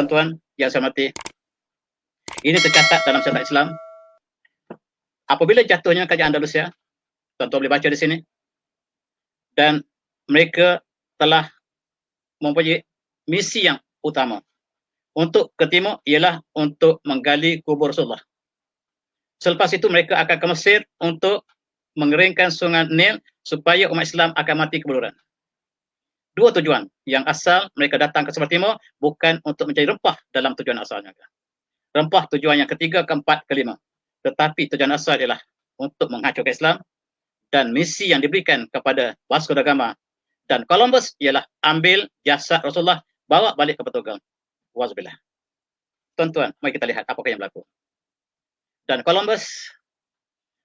tuan-tuan yang saya hormati, ini tercatat dalam sejarah Islam. Apabila jatuhnya kerajaan Andalusia, tuan-tuan boleh baca di sini, dan mereka telah mempunyai misi yang utama untuk ke timur, ialah untuk menggali kubur Rasulullah. Selepas itu mereka akan ke Mesir untuk mengeringkan sungai Nil supaya umat Islam akan mati kebuluran. Dua tujuan yang asal mereka datang ke sebelah timur bukan untuk mencari rempah dalam tujuan asalnya. Rempah tujuan yang ketiga, keempat, kelima. Tetapi tujuan asal ialah untuk menghancurkan Islam, dan misi yang diberikan kepada Vasco da Gama dan Columbus ialah ambil jasad Rasulullah, bawa balik ke Portugal. Wazubillah. Tuan-tuan, mari kita lihat apakah yang berlaku. Dan Columbus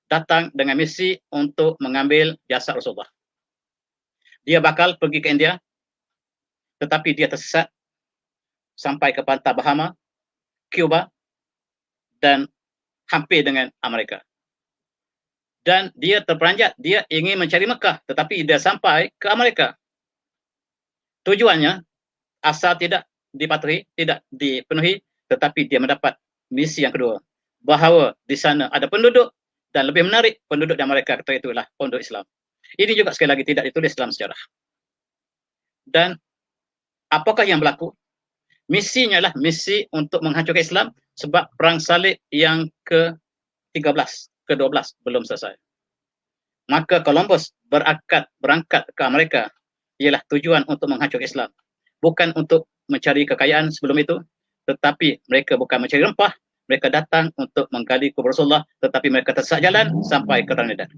datang dengan misi untuk mengambil jasad Rasulullah. Dia bakal pergi ke India, tetapi dia tersesat sampai ke pantai Bahama, Cuba, dan hampir dengan Amerika. Dan dia terperanjat, dia ingin mencari Mekah, tetapi dia sampai ke Amerika. Tujuannya asal tidak dipatuhi, tidak dipenuhi, tetapi dia mendapat misi yang kedua, bahawa di sana ada penduduk, dan lebih menarik, penduduk di Amerika ketika itulah penduduk Islam. Ini juga sekali lagi tidak ditulis dalam sejarah. Dan apakah yang berlaku? Misinya adalah misi untuk menghancurkan Islam, sebab perang salib yang ke-13, ke-12 belum selesai. Maka Columbus berangkat ke Amerika ialah tujuan untuk menghancurkan Islam, bukan untuk mencari kekayaan sebelum itu, tetapi mereka bukan mencari rempah, mereka datang untuk menggali kubur Rasulullah, tetapi mereka tersesat jalan sampai ke Trinidad.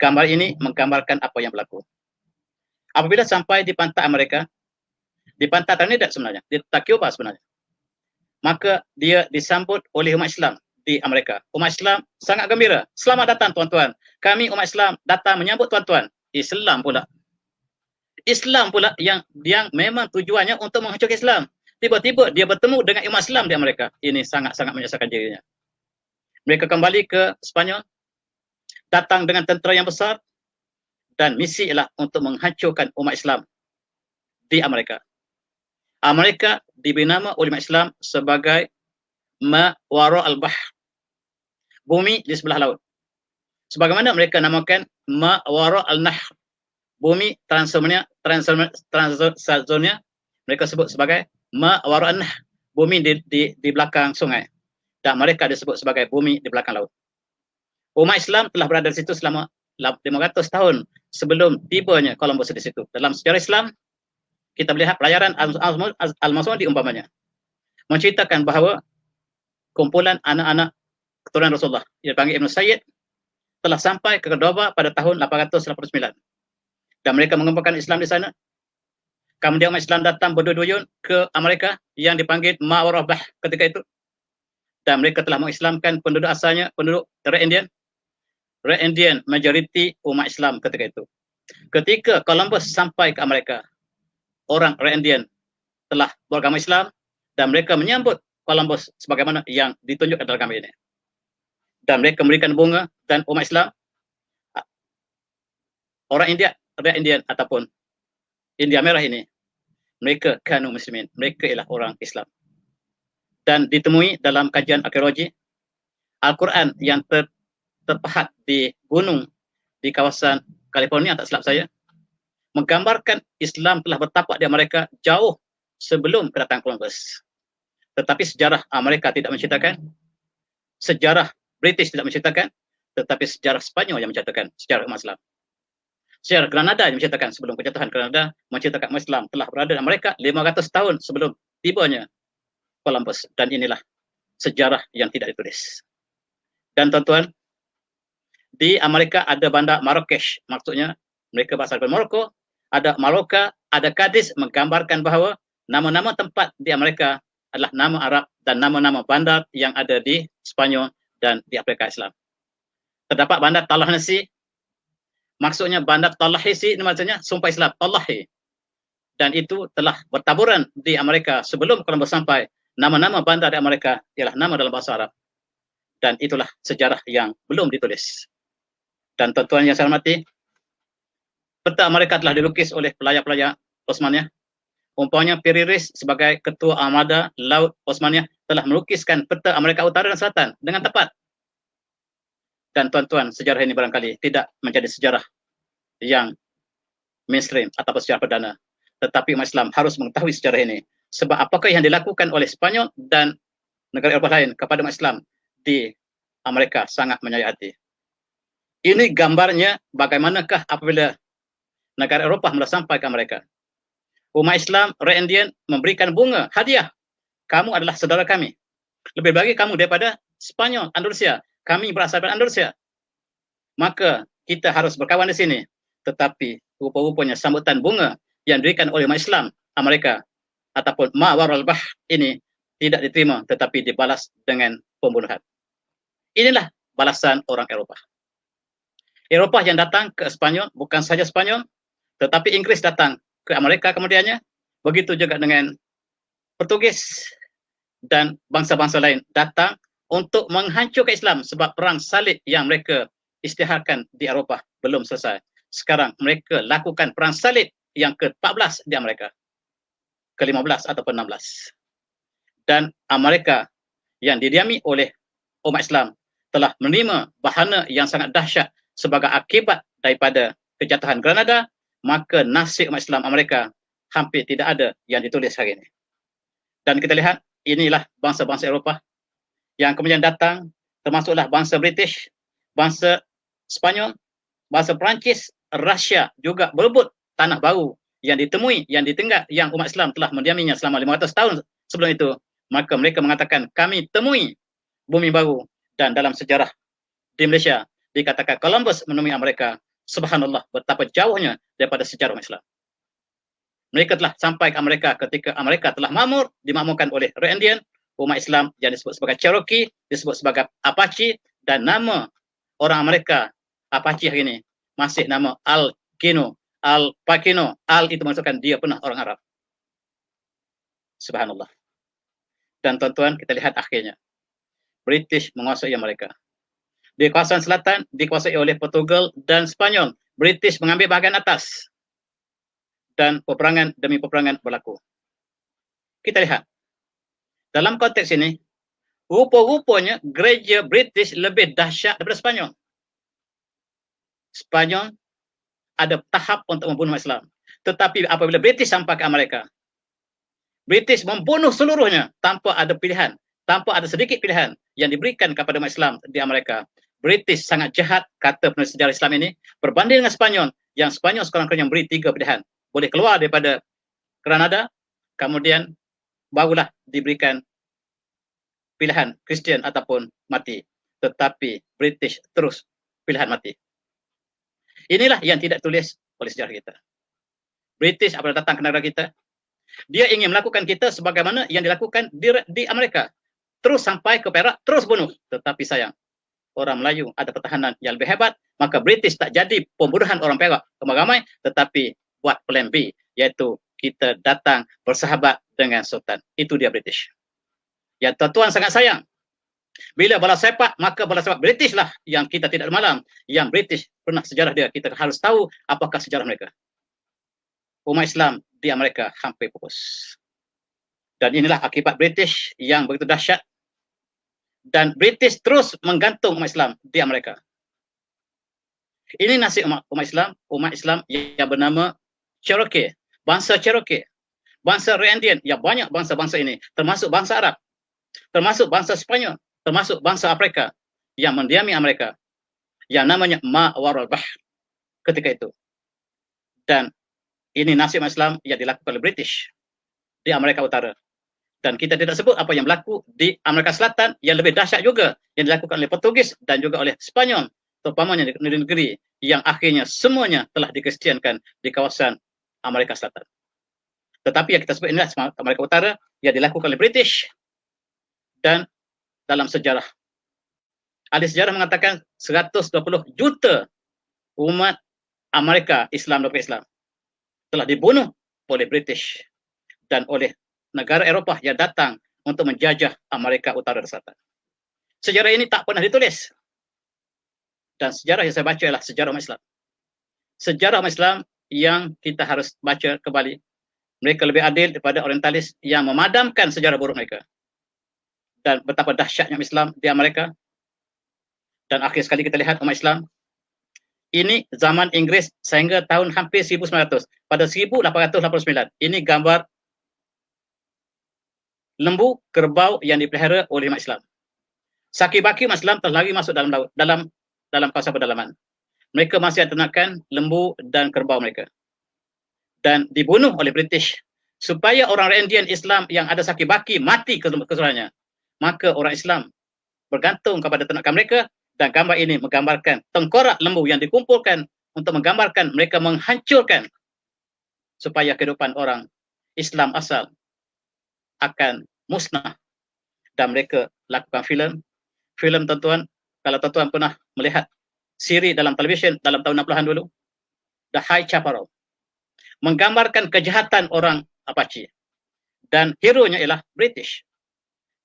Gambar ini menggambarkan apa yang berlaku. Apabila sampai di pantai Amerika, di pantai Trinidad sebenarnya, di Tacubaya sebenarnya, maka dia disambut oleh umat Islam di Amerika. Umat Islam sangat gembira. Selamat datang tuan-tuan. Kami umat Islam datang menyambut tuan-tuan. Islam pula yang memang tujuannya untuk menghancurkan Islam. Tiba-tiba dia bertemu dengan umat Islam di Amerika. Ini sangat-sangat menyesatkan dirinya. Mereka kembali ke Spanyol, datang dengan tentera yang besar, dan misi ialah untuk menghancurkan umat Islam di Amerika. Amerika diberi nama oleh umat Islam sebagai Ma Wara al-Bahr, bumi di sebelah laut. Sebagaimana mereka namakan Ma Wara al-Nahr, bumi transzonia, mereka sebut sebagai Ma Wara al-Nahr, bumi di belakang sungai. Dan mereka disebut sebagai bumi di belakang laut. Umat Islam telah berada di situ selama 500 tahun sebelum tibanya Columbus di situ. Dalam sejarah Islam, kita melihat pelayaran Al-Masudi umpamanya menceritakan bahawa kumpulan anak-anak keturunan Rasulullah yang dipanggil Ibn Sayyid telah sampai ke Cordoba pada tahun 889, dan mereka mengembangkan Islam di sana. Kemudian umat Islam datang berduyun ke Amerika yang dipanggil Ma Wara al-Bahr ketika itu, dan mereka telah mengislamkan penduduk asalnya, penduduk Red Indian majority umat Islam ketika itu. Ketika Columbus sampai ke Amerika, orang Red Indian telah beragama Islam, dan mereka menyambut Columbus sebagaimana yang ditunjukkan dalam gambar ini. Dan mereka memberikan bunga, dan umat Islam, orang India, Red Indian ataupun India Merah ini, mereka kanu muslimin, mereka ialah orang Islam. Dan ditemui dalam kajian arkeologi, Al-Quran yang terpahat di gunung di kawasan California, tak silap saya, menggambarkan Islam telah bertapak di Amerika jauh sebelum kedatangan Columbus. Tetapi sejarah Amerika tidak menceritakan, sejarah British tidak menceritakan, tetapi sejarah Spanyol yang menceritakan sejarah umat Islam. Sejarah Granada yang menceritakan sebelum kejatuhan Granada, menceritakan umat Islam telah berada di Amerika 500 tahun sebelum tibanya Columbus. Dan inilah sejarah yang tidak ditulis. Dan tuan-tuan, di Amerika ada bandar Marrakesh, maksudnya mereka berasal dari Maroko, ada Maloka, ada Cadiz, menggambarkan bahawa nama-nama tempat di Amerika adalah nama Arab dan nama-nama bandar yang ada di Spanyol dan di Afrika Islam. Terdapat bandar Tallahassee, maksudnya bandar Tallahassee ini maksudnya sumpah Islam, Tallahi. Dan itu telah bertaburan di Amerika sebelum Columbus sampai. Nama-nama bandar di Amerika ialah nama dalam bahasa Arab. Dan itulah sejarah yang belum ditulis. Dan tuan-tuan yang saya hormati, peta Amerika telah dilukis oleh pelayar-pelayar Osmania, Umpamanya Piri Reis sebagai Ketua Armada Laut Osmaniyah telah melukiskan peta Amerika Utara dan Selatan dengan tepat. Dan tuan-tuan, sejarah ini barangkali tidak menjadi sejarah yang mainstream atau sejarah perdana. Tetapi umat Islam harus mengetahui sejarah ini. Sebab apakah yang dilakukan oleh Spanyol dan negara Eropah lain kepada umat Islam di Amerika sangat menyayat hati. Ini gambarnya bagaimanakah apabila negara Eropah mula sampai ke Amerika. Umat Islam, rakyat Indian memberikan bunga, hadiah. Kamu adalah saudara kami. Lebih bagi kamu daripada Spanyol, Andalusia. Kami berasal dari Andalusia. Maka kita harus berkawan di sini. Tetapi rupa-rupanya sambutan bunga yang diberikan oleh umat Islam Amerika ataupun Ma'warul Bahr ini tidak diterima tetapi dibalas dengan pembunuhan. Inilah balasan orang Eropah. Eropah yang datang ke Spanyol bukan saja Spanyol, tetapi Inggris datang ke Amerika kemudiannya. Begitu juga dengan Portugis dan bangsa-bangsa lain datang untuk menghancurkan Islam sebab perang salib yang mereka isytiharkan di Eropah belum selesai. Sekarang mereka lakukan perang salib yang ke-14 di Amerika. Ke-15 ataupun 16. Dan Amerika yang didiami oleh umat Islam telah menerima bahana yang sangat dahsyat sebagai akibat daripada kejatuhan Granada, maka nasib umat Islam Amerika hampir tidak ada yang ditulis hari ini. Dan kita lihat, inilah bangsa-bangsa Eropah yang kemudian datang, termasuklah bangsa British, bangsa Spanyol, bangsa Perancis, Rusia juga berebut tanah baru yang ditemui, yang ditinggal, yang umat Islam telah mendiaminya selama 500 tahun sebelum itu. Maka mereka mengatakan, kami temui bumi baru. Dan dalam sejarah di Malaysia, dikatakan Columbus menemui Amerika. Subhanallah, betapa jauhnya daripada sejarah umat Islam. Mereka telah sampai ke Amerika ketika Amerika telah makmur, dimakmurkan oleh rakyat Indian, umat Islam yang disebut sebagai Cherokee, disebut sebagai Apache, dan nama orang Amerika Apache hari ini masih nama Al-Kino, Al-Pakino. Al itu maksudkan dia pernah orang Arab. Subhanallah. Dan tuan-tuan, kita lihat akhirnya. British menguasai Amerika. Di kawasan selatan dikuasai oleh Portugal dan Spanyol. British mengambil bahagian atas. Dan peperangan demi peperangan berlaku. Kita lihat. Dalam konteks ini, rupa-rupanya gereja British lebih dahsyat daripada Spanyol. Spanyol ada tahap untuk membunuh Islam. Tetapi apabila British sampai ke Amerika, British membunuh seluruhnya tanpa ada pilihan, tanpa ada sedikit pilihan yang diberikan kepada umat Islam di Amerika. British sangat jahat, kata penulis sejarah Islam ini, berbanding dengan Spanyol, yang Spanyol sekurang-kurangnya memberi 3 pilihan. Boleh keluar daripada Granada, kemudian barulah diberikan pilihan Kristian ataupun mati. Tetapi British terus pilihan mati. Inilah yang tidak tulis oleh sejarah kita. British apabila datang ke negara kita, dia ingin melakukan kita sebagaimana yang dilakukan di Amerika. Terus sampai ke Perak, terus bunuh. Tetapi sayang, orang Melayu ada pertahanan yang lebih hebat, maka British tak jadi pembunuhan orang Perak ramai-ramai, tetapi buat plan B, iaitu kita datang bersahabat dengan Sultan. Itu dia British. Ya, tuan-tuan sangat sayang. Bila bola sepak, maka bola sepak British lah yang kita tidak malam. Yang British pernah sejarah dia, kita harus tahu apakah sejarah mereka. Umat Islam di Amerika hampir pupus. Dan inilah akibat British yang begitu dahsyat. Dan British terus menggantung umat Islam di Amerika. Ini nasib umat Islam yang bernama Cherokee, bangsa Cherokee, bangsa Indian, ya banyak bangsa-bangsa ini, termasuk bangsa Arab, termasuk bangsa Spanyol, termasuk bangsa Afrika yang mendiami Amerika, yang namanya Ma'warul Bahr ketika itu. Dan ini nasib Islam yang dilakukan oleh British di Amerika Utara. Dan kita tidak sebut apa yang berlaku di Amerika Selatan yang lebih dahsyat juga, yang dilakukan oleh Portugis dan juga oleh Spanyol, terutamanya di negeri yang akhirnya semuanya telah dikristiankan di kawasan Amerika Selatan. Tetapi yang kita sebut inilah Amerika Utara yang dilakukan oleh British. Dan dalam sejarah, ahli sejarah mengatakan 120 juta umat Amerika Islam dan Islam telah dibunuh oleh British dan oleh negara Eropah yang datang untuk menjajah Amerika Utara dan Selatan. Sejarah ini tak pernah ditulis. Dan sejarah yang saya baca adalah sejarah umat Islam. Sejarah umat Islam yang kita harus baca kembali Mereka lebih adil daripada orientalis yang memadamkan sejarah buruk mereka. Dan betapa dahsyatnya Islam di Amerika. Dan akhir sekali kita lihat umat Islam. Ini zaman Inggris sehingga tahun hampir 1900. Pada 1889, ini gambar lembu kerbau yang dipelihara oleh umat Islam. Saki-baki umat Islam telah lari masuk dalam laut, dalam kawasan pedalaman. Mereka masih ternakan lembu dan kerbau mereka. Dan dibunuh oleh British supaya orang Indian Islam yang ada saki-baki mati keseluruhannya. Maka orang Islam bergantung kepada ternakan mereka, dan gambar ini menggambarkan tengkorak lembu yang dikumpulkan untuk menggambarkan mereka menghancurkan supaya kehidupan orang Islam asal akan musnah. Dan mereka lakukan filem tuan-tuan, kalau tuan-tuan pernah melihat siri dalam televisyen dalam tahun 60-an dulu, The High Chaparral, menggambarkan kejahatan orang Apache, dan hero-nya ialah British.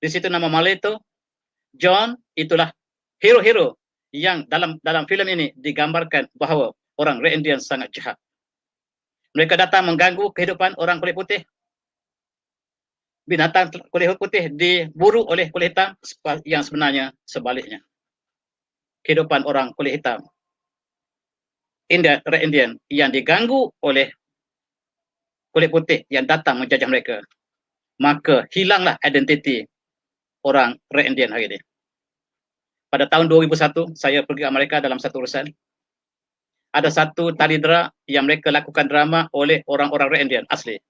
Di situ nama Maleto, John, itulah hero-hero yang dalam filem ini digambarkan bahawa orang Red Indian sangat jahat. Mereka datang mengganggu kehidupan orang kulit putih. Binatang kulit putih diburu oleh kulit hitam, yang sebenarnya sebaliknya. Kehidupan orang kulit hitam, Red Indian, yang diganggu oleh kulit putih yang datang menjajah mereka. Maka hilanglah identiti orang Red Indian hari ini. Pada tahun 2001, saya pergi Amerika dalam satu urusan. Ada satu tali dera yang mereka lakukan drama oleh orang-orang Red Indian asli.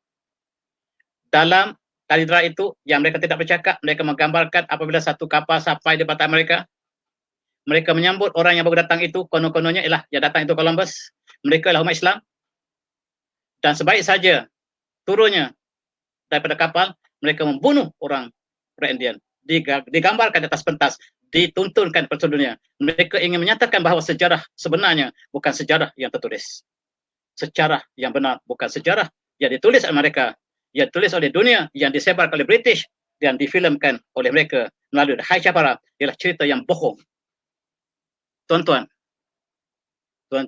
Dalam tali dera itu, yang mereka tidak bercakap, mereka menggambarkan apabila satu kapal sampai di pantai Amerika, mereka menyambut orang yang baru datang itu, konon-kononnya ialah yang datang itu Columbus. Mereka adalah umat Islam. Dan sebaik saja turunnya daripada kapal, mereka membunuh orang Red Indian. Digambarkan di atas pentas, dituntunkan kepada dunia. Mereka ingin menyatakan bahawa sejarah sebenarnya bukan sejarah yang tertulis. Sejarah yang benar bukan sejarah yang ditulis oleh mereka, yang ditulis oleh dunia, yang disebarkan oleh British, dan difilmkan oleh mereka melalui The High Chaparral, ialah cerita yang bohong. Tuan-tuan,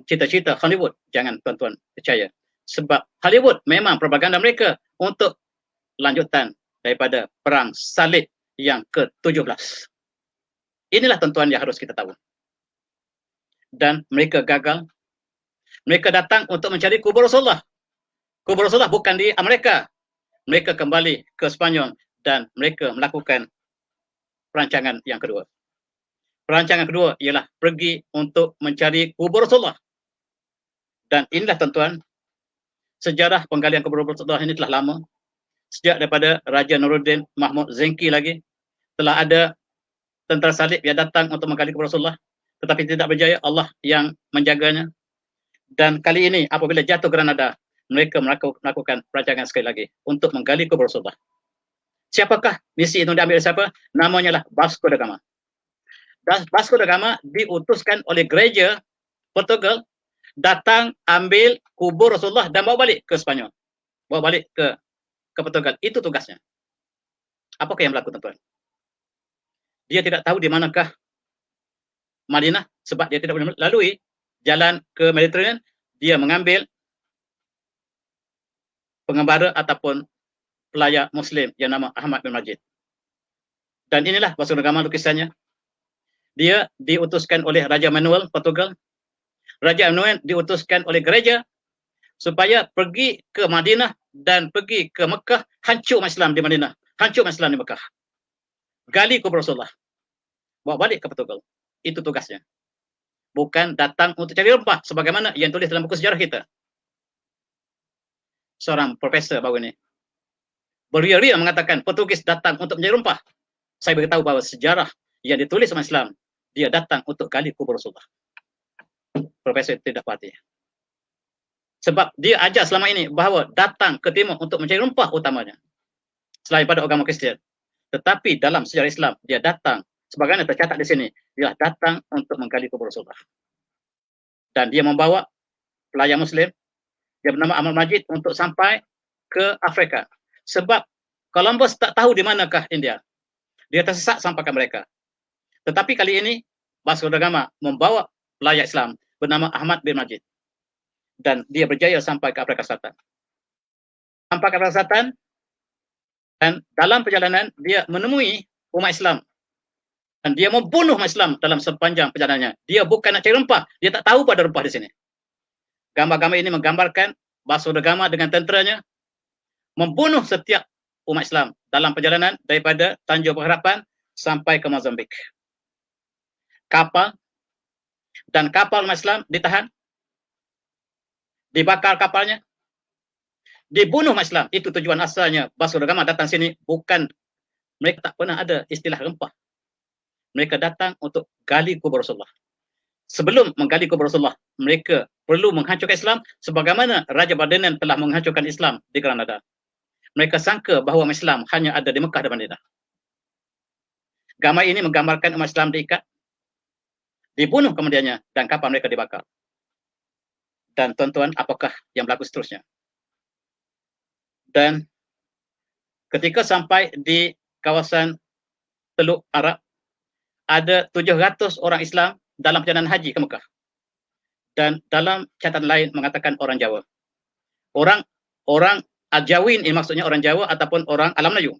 cita-cita Hollywood, jangan tuan-tuan percaya. Sebab Hollywood memang propaganda mereka untuk lanjutan daripada perang salib yang ke-17. Inilah tuan-tuan yang harus kita tahu. Dan mereka gagal. Mereka datang untuk mencari kubur Rasulullah. Kubur Rasulullah bukan di Amerika. Mereka kembali ke Spanyol dan mereka melakukan perancangan yang kedua. Perancangan kedua ialah pergi untuk mencari kubur Rasulullah. Dan inilah tuan-tuan, sejarah penggalian kubur Rasulullah ini telah lama. Sejak daripada Raja Nuruddin Mahmud Zenki lagi, telah ada tentera salib yang datang untuk menggali kubur Rasulullah, tetapi tidak berjaya. Allah yang menjaganya. Dan kali ini apabila jatuh Granada, mereka melakukan perancangan sekali lagi untuk menggali kubur Rasulullah. Siapakah misi itu diambil siapa? Namanya lah Vasco da Gama. Vasco da Gama diutuskan oleh gereja Portugal datang ambil kubur Rasulullah dan bawa balik ke Spanyol. Bawa balik ke Portugal. Itu tugasnya. Apakah yang berlaku, tuan-tuan? Dia tidak tahu di manakah Madinah sebab dia tidak boleh lalui jalan ke Mediterranean. Dia mengambil pengembara ataupun pelayan Muslim yang nama Ahmad bin Majid. Dan inilah Vasco da Gama lukisannya. Dia diutuskan oleh Raja Manuel Portugal. Raja Manuel diutuskan oleh gereja supaya pergi ke Madinah dan pergi ke Mekah, hancur umat Islam di Madinah, hancur umat Islam di Mekah. Gali kubur Rasulullah, bawa balik ke Portugal. Itu tugasnya. Bukan datang untuk cari rempah sebagaimana yang tulis dalam buku sejarah kita. Seorang profesor baru ini beria-ria mengatakan Portugis datang untuk mencari rempah. Saya beritahu bahawa sejarah yang ditulis umat Islam, dia datang untuk gali kubur Rasulullah. Profesor tidak pasti. Sebab dia ajar selama ini bahawa datang ke timur untuk mencari rempah utamanya, selain pada agama Kristian. Tetapi dalam sejarah Islam, dia datang, sebagaimana tercatat di sini, dia datang untuk menggali kubur Rasulullah. Dan dia membawa pelayan Muslim, dia bernama Ahmad Majid, untuk sampai ke Afrika. Sebab Columbus tak tahu di manakah India. Dia tersesat sampai ke mereka. Tetapi kali ini, Vasco da Gama membawa pelayan Islam bernama Ahmad bin Majid. Dan dia berjaya sampai ke Afrika Selatan. sampai ke Afrika Selatan, dan dalam perjalanan dia menemui umat Islam dan dia membunuh umat Islam dalam sepanjang perjalanannya. Dia bukan nak cari rempah, dia tak tahu pada rempah di sini. Gambar-gambar ini menggambarkan Vasco da Gama dengan tenteranya membunuh setiap umat Islam dalam perjalanan daripada Tanjung Pengharapan sampai ke Mozambik. Kapal umat Islam ditahan, dibakar kapalnya, dibunuh umat Islam. Itu tujuan asalnya Vasco da Gama datang sini. Bukan, mereka tak pernah ada istilah rempah. Mereka datang untuk gali kubur Rasulullah. Sebelum menggali kubur Rasulullah, mereka perlu menghancurkan Islam sebagaimana Raja Ferdinand telah menghancurkan Islam di Granada. Mereka sangka bahawa umat Islam hanya ada di Mekah dan Madinah. Gambar ini menggambarkan umat Islam diikat, dibunuh kemudiannya, dan kapal mereka dibakar. Dan tuan-tuan, apakah yang berlaku seterusnya? Dan ketika sampai di kawasan Teluk Arab, ada 700 orang Islam dalam perjalanan haji ke Mekah. Dan dalam catatan lain mengatakan orang Jawa. Orang Ajawin ini maksudnya orang Jawa ataupun orang Alam Melayu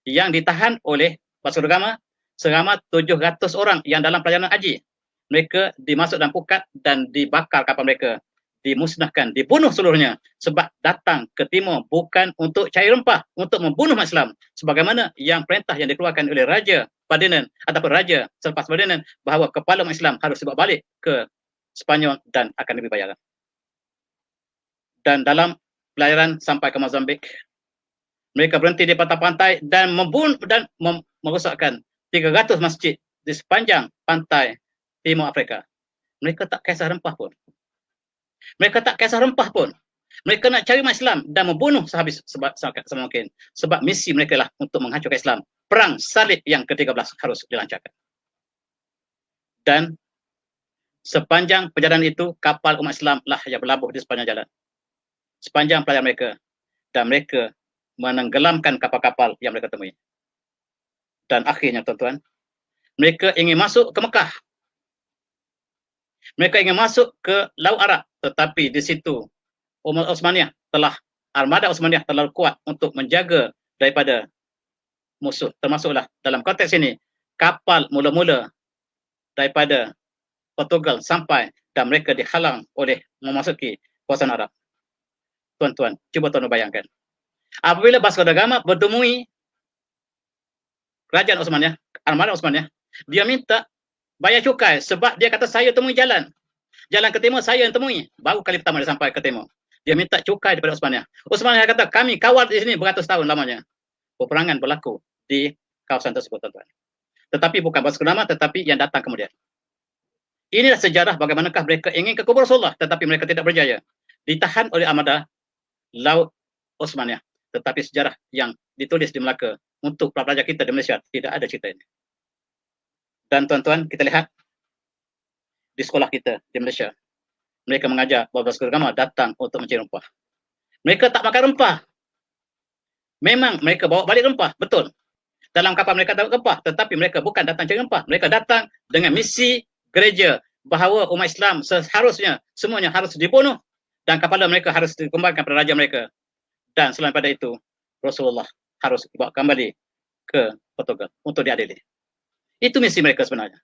yang ditahan oleh Vasco da Gama selama 700 orang yang dalam perjalanan haji. Mereka dimasuk dalam pukat dan dibakar kapal mereka, dimusnahkan, dibunuh seluruhnya sebab datang ke timur bukan untuk cari rempah, untuk membunuh umat Islam sebagaimana yang perintah yang dikeluarkan oleh Raja Ferdinand ataupun Raja selepas Ferdinand bahawa kepala umat Islam harus dibawa balik ke Spanyol dan akan diberi bayaran. Dan dalam pelayaran sampai ke Mozambik, mereka berhenti di pantai-pantai dan membunuh dan merosakkan 300 masjid di sepanjang pantai Timur Afrika. Mereka tak kisah rempah pun. Mereka tak kisah rempah pun. Mereka nak cari umat Islam dan membunuh sehabis semungkin. Sebab misi mereka lah untuk menghancurkan Islam. Perang salib yang ke-13 harus dilancarkan. Dan sepanjang perjalanan itu, kapal umat Islam lah yang berlabuh di sepanjang jalan. Sepanjang pelayaran mereka. Dan mereka menenggelamkan kapal-kapal yang mereka temui. Dan akhirnya, tuan-tuan, mereka ingin masuk ke Mekah. Mereka ingin masuk ke Laut Arab, tetapi di situ Armada Osmaniyah terlalu kuat untuk menjaga daripada musuh. Termasuklah dalam konteks ini, kapal mula-mula daripada Portugal sampai dan mereka dihalang oleh memasuki kawasan Arab. Tuan-tuan, cuba tuan bayangkan. Apabila Vasco da Gama bertemui kerajaan Osmaniyah, Armada Osmaniyah, dia minta bayar cukai sebab dia kata saya temui jalan ke timur, saya yang temui. Baru kali pertama dia sampai ke timur. Dia minta cukai daripada Osmaniyah. Osmaniyah kata kami kawal di sini beratus tahun lamanya. Peperangan berlaku di kawasan tersebut, tuan-tuan. Tetapi bukan Vasco da Gama, tetapi yang datang kemudian. Inilah sejarah bagaimanakah mereka ingin ke kubur Rasulullah, tetapi mereka tidak berjaya. Ditahan oleh Armada Laut Osmaniyah. Tetapi sejarah yang ditulis di Melaka untuk pelajar kita di Malaysia tidak ada cerita ini. Dan tuan-tuan, kita lihat di sekolah kita di Malaysia, mereka mengajar bahawa Vasco da Gama datang untuk mencari rempah. Mereka tak makan rempah. Memang mereka bawa balik rempah, betul. Dalam kapal mereka dapat rempah, tetapi mereka bukan datang cari rempah. Mereka datang dengan misi gereja bahawa umat Islam seharusnya semuanya harus dibunuh dan kapal mereka harus dikembalikan kepada raja mereka. Dan selain pada itu, Rasulullah harus dibawa kembali ke Portugal untuk diadili. Itu misi mereka sebenarnya.